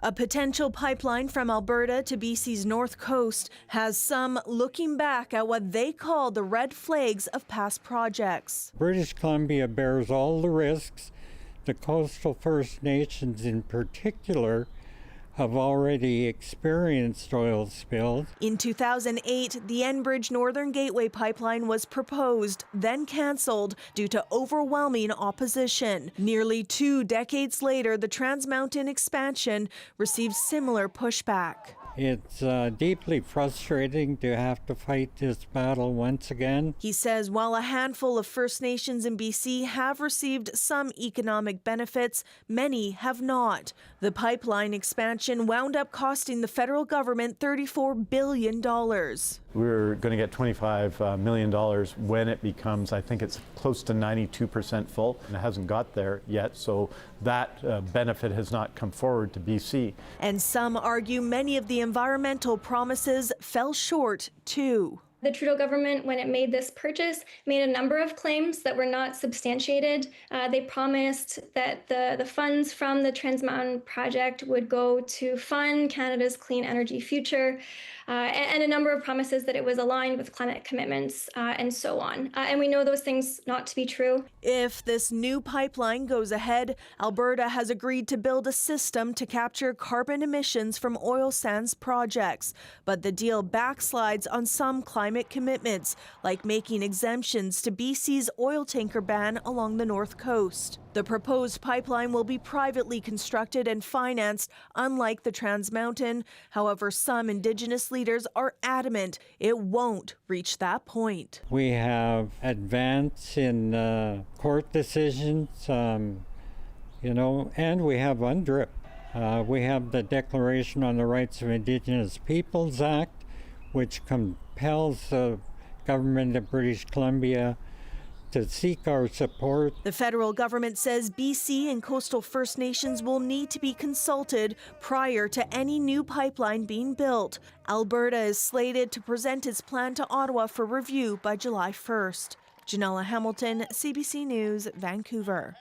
A potential pipeline from Alberta to BC's north coast has some looking back at what they call the red flags of past projects. British Columbia bears all the risks. The coastal First Nations in particular have already experienced oil spills. In 2008, the Enbridge Northern Gateway pipeline was proposed, then cancelled due to overwhelming opposition. Nearly 2 decades later, the Trans Mountain expansion received similar pushback. It's deeply frustrating to have to fight this battle once again. He says while a handful of First Nations in BC have received some economic benefits, many have not. The pipeline expansion wound up costing the federal government $34 billion. We're going to get $25 million when it becomes, I think it's close to 92% full, and it hasn't got there yet, so that benefit has not come forward to BC. And some argue many of the environmental promises fell short, too. The Trudeau government, when it made this purchase, made a number of claims that were not substantiated. They promised that the funds from the Trans Mountain project would go to fund Canada's clean energy future, and a number of promises that it was aligned with climate commitments and so on. And we know those things not to be true. If this new pipeline goes ahead, Alberta has agreed to build a system to capture carbon emissions from oil sands projects. But the deal backslides on some climate commitments, like making exemptions to BC's oil tanker ban along the north coast. The proposed pipeline will be privately constructed and financed, unlike the Trans Mountain. However, some Indigenous leaders are adamant it won't reach that point. We have advance in court decisions, and we have UNDRIP. We have the Declaration on the Rights of Indigenous Peoples Act, which compels the government of British Columbia to seek our support. The federal government says BC and coastal First Nations will need to be consulted prior to any new pipeline being built. Alberta is slated to present its plan to Ottawa for review by July 1st. Janella Hamilton, CBC News, Vancouver.